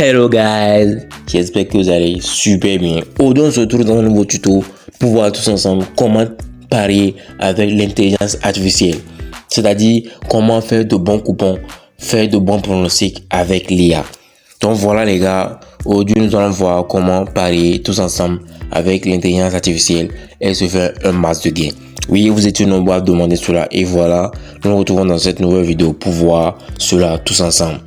Hello guys, j'espère que vous allez super bien. Aujourd'hui on se retrouve dans un nouveau tuto pour voir tous ensemble comment parier avec l'intelligence artificielle. C'est-à-dire comment faire de bons coupons, faire de bons pronostics avec l'IA. Donc voilà les gars, aujourd'hui nous allons voir comment parier tous ensemble avec l'intelligence artificielle et se faire un max de gains. Oui, vous étiez nombreux à demander cela et voilà, nous nous retrouvons dans cette nouvelle vidéo pour voir cela tous ensemble.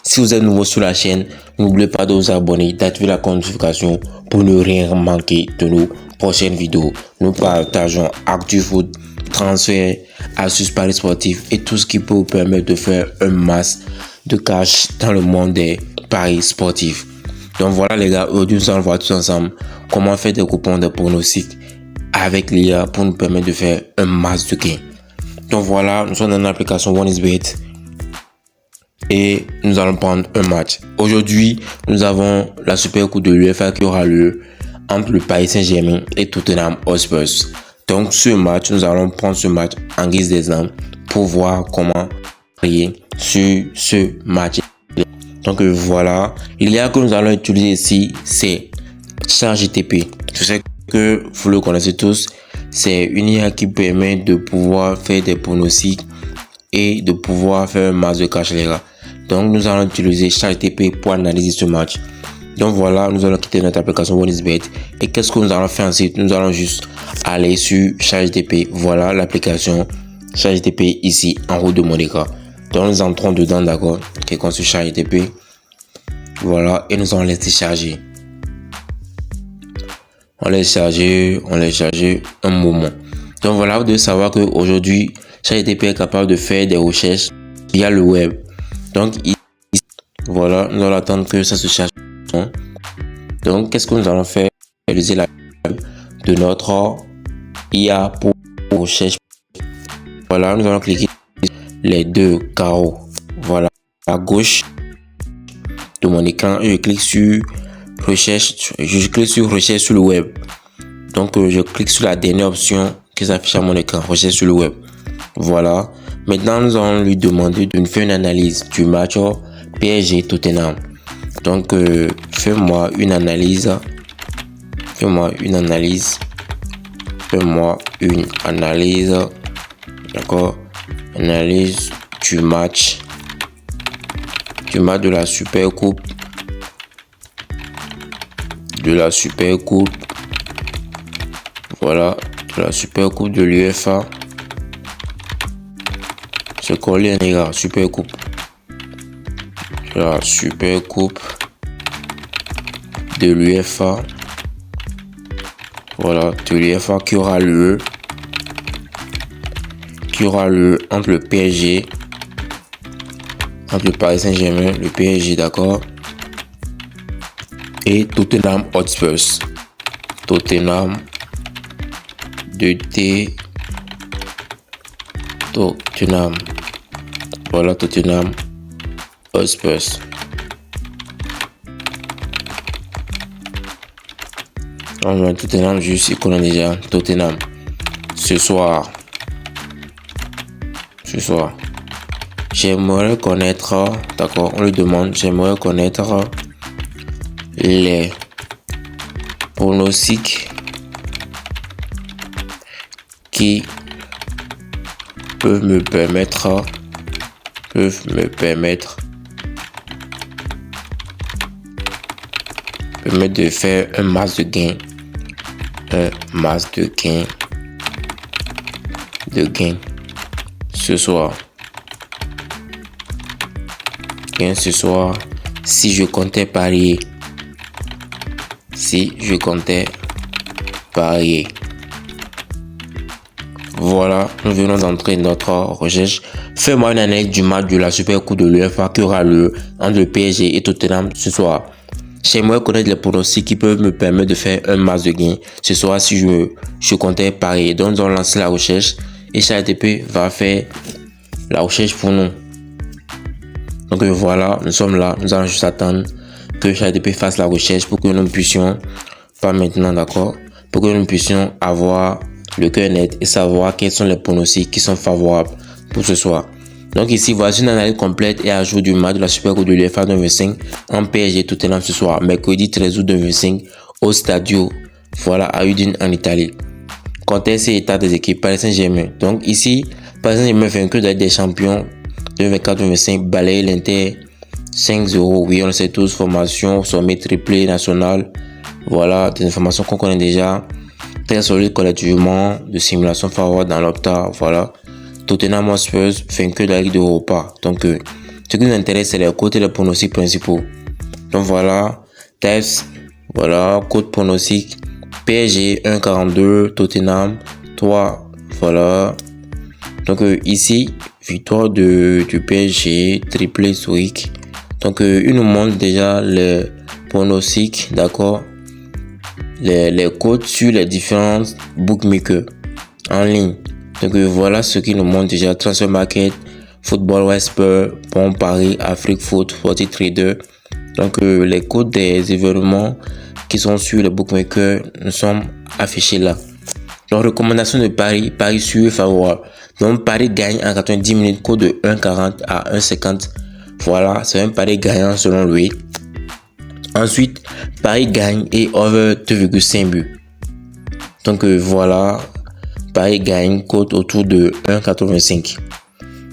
Si vous êtes nouveau sur la chaîne, n'oubliez pas de vous abonner, d'activer la notification pour ne rien manquer de nos prochaines vidéos. Nous partageons actu foot, transfert, astuces paris sportifs et tout ce qui peut vous permettre de faire un max de cash dans le monde des paris sportifs. Donc voilà les gars, aujourd'hui nous allons voir tous ensemble comment faire des coupons de pronostics avec l'IA pour nous permettre de faire un max de gains. Donc voilà, nous sommes dans l'application OneXBet. Et nous allons prendre un match. Aujourd'hui, nous avons la super coupe de l'UEFA qui aura lieu entre le Paris Saint-Germain et Tottenham Hotspur. Donc ce match, nous allons prendre ce match en guise d'exemple pour voir comment parier sur ce match. Donc voilà, l'IA que nous allons utiliser ici, c'est ChatGPT. Je sais que vous le connaissez tous. C'est une IA qui permet de pouvoir faire des pronostics et de pouvoir faire un max de cash les gars. Donc nous allons utiliser ChatGPT pour analyser ce match. Donc voilà, nous allons quitter notre application OneXBet. Et qu'est-ce que nous allons faire ensuite? Nous allons juste aller sur ChatGPT. Voilà l'application ChatGPT ici en haut de mon écran. Donc nous entrons dedans, d'accord? Cliquons sur ChatGPT. Voilà, et nous allons laisser charger. On laisse charger un moment. Donc voilà, vous devez savoir qu'aujourd'hui, ChatGPT est capable de faire des recherches via le web. Donc ici, voilà, nous allons attendre que ça se charge. Donc qu'est-ce que nous allons faire? Utiliser la de notre IA pour recherche. Voilà, nous allons cliquer les deux carreaux. Voilà, à gauche de mon écran, je clique sur recherche. Je clique sur recherche sur le web. Donc je clique sur la dernière option qui s'affiche à mon écran, recherche sur le web. Voilà. Maintenant, nous allons lui demander de nous faire une analyse du match PSG Tottenham. Donc, fais-moi une analyse. D'accord. Analyse du match de la Super Coupe. Voilà, de la Super Coupe de l'UEFA. C'est collé les gars, Super Coupe. La Super Coupe de l'UEFA. Voilà, de l'UEFA qui aura lieu entre le PSG, entre le Paris Saint-Germain, le PSG, d'accord, et Tottenham Hotspur. Tottenham Tottenham. Voilà, Tottenham Hotspur. On va Tottenham juste, il connaît déjà Tottenham. Ce soir. J'aimerais connaître, d'accord, on lui demande, j'aimerais connaître les pronostics qui peuvent me permettre de faire un max de gain. Ce soir. Si je comptais parier. Voilà, nous venons d'entrer notre recherche. Fais-moi une analyse du match de la Super Coupe de l'UEFA qui aura lieu entre le PSG et Tottenham ce soir. J'aimerais connaître les pronostics qui peuvent me permettre de faire un max de gain ce soir si je comptais parier. Donc, nous allons lancer la recherche et ChatGPT va faire la recherche pour nous. Donc voilà, nous sommes là. Nous allons juste attendre que ChatGPT fasse la recherche pour que nous puissions, pas maintenant, d'accord, pour que nous puissions avoir le cœur net et savoir quels sont les pronostics qui sont favorables pour ce soir. Donc ici, voici une analyse complète et à jour du match de la Super Coupe de l'UEFA 2025 en PSG Tottenham ce soir, mercredi 13 août 2025 au Stadio, voilà, à Udine en Italie. Contexte et état des équipes. Paris Saint-Germain. Donc ici, Paris Saint-Germain vaincu de des champions 2024-2025, balaye l'Inter 5-0. Oui, on le sait tous, formation, sommet triplé national. Voilà, des informations qu'on connaît déjà. Très solide collectivement, de simulation favorable dans l'octave. Voilà. Tottenham Hotspur vaincu de la Ligue d'Europa. Donc, ce qui nous intéresse, c'est les côtés et les pronostics principaux. Donc voilà, test, voilà, code pronostic. PSG 1,42, Tottenham 3, voilà. Donc ici, victoire du PSG, triplé historique. Donc il nous montre déjà les pronostics, d'accord, les codes sur les différents bookmakers en ligne. Donc voilà ce qui nous montre déjà Transfer Market, Football Whisper, Bon Paris, Afrique Foot, Forty Trader. Donc les codes des événements qui sont sur les bookmakers nous sont affichés là. Donc recommandation de Paris, Paris sûr favorable. Donc Paris gagne en 90 minutes, code de 1,40 à 1,50. Voilà, c'est un pari gagnant selon lui. Ensuite, Paris gagne et over 2,5 buts. Donc voilà, Paris gagne, code autour de 1,85.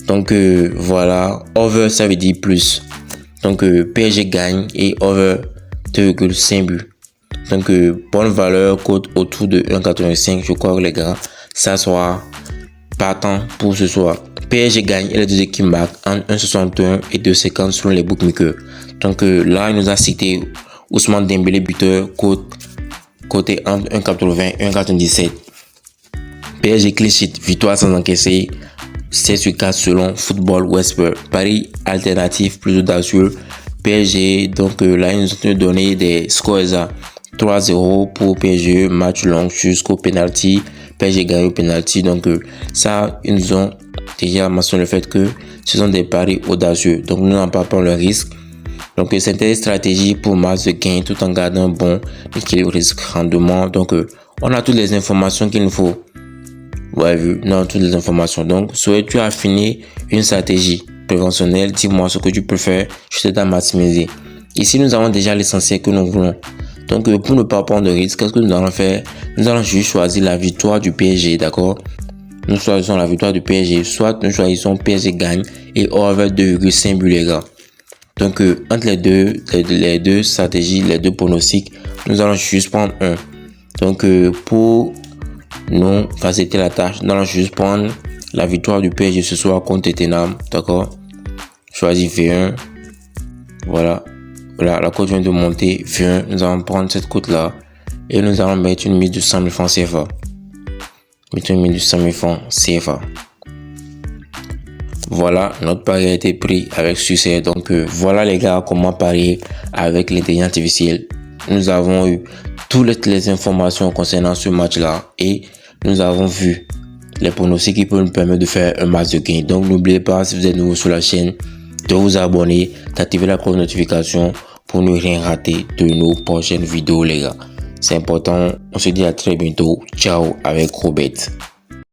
Donc voilà, over ça veut dire plus. Donc PSG gagne et over 2,5 buts. Donc bonne valeur, code autour de 1,85. Je crois que les gars, ça sera partant pour ce soir. PSG gagne et les deux équipes marquent entre 1,61 et 2,50 selon les bookmakers. Donc là, il nous a cité Ousmane Dembélé buteur, côté entre 1,80 et 1,97. PSG clean sheet, victoire sans encaisser, 7 sur 4 selon Football Whisper. Paris alternatif plus audacieux. PSG, donc là, ils nous ont donné des scores à 3-0 pour PSG, match long jusqu'au penalty. PSG gagne au penalty. Donc ça, ils nous ont déjà mentionné le fait que ce sont des paris audacieux. Donc nous n'en parlons pas le risque. Donc c'est une stratégie pour masse de gain tout en gardant un bon équilibre risque-rendement. Donc on a toutes les informations qu'il nous faut. Ouais, vu, non, toutes les informations. Donc, souhaites-tu affiner une stratégie préventionnelle? Dis-moi ce que tu peux faire. Je t'aide à maximiser. Ici, nous avons déjà l'essentiel que nous voulons. Donc, pour ne pas prendre de risque, qu'est-ce que nous allons faire? Nous allons juste choisir la victoire du PSG, d'accord? Nous choisissons la victoire du PSG. Soit nous choisissons PSG gagne et over 2,5 buts, les gars. Donc, entre les deux stratégies, les deux pronostics, nous allons juste prendre un. Donc, pour nous faciliter la tâche, nous allons juste prendre la victoire du PSG ce soir contre Tottenham, d'accord? Choisis V1, voilà, la cote vient de monter, V1, nous allons prendre cette cote là et nous allons mettre une mise de 100 000 francs CFA. Mettons une mise de 100 000 francs CFA. Voilà, notre pari a été pris avec succès. Donc voilà les gars, comment parier avec l'intelligence artificielle. Nous avons eu toutes les informations concernant ce match-là et nous avons vu les pronostics qui peuvent nous permettre de faire un match de gain. Donc n'oubliez pas, si vous êtes nouveau sur la chaîne, de vous abonner, d'activer la cloche de notification pour ne rien rater de nos prochaines vidéos les gars. C'est important. On se dit à très bientôt. Ciao avec Robert.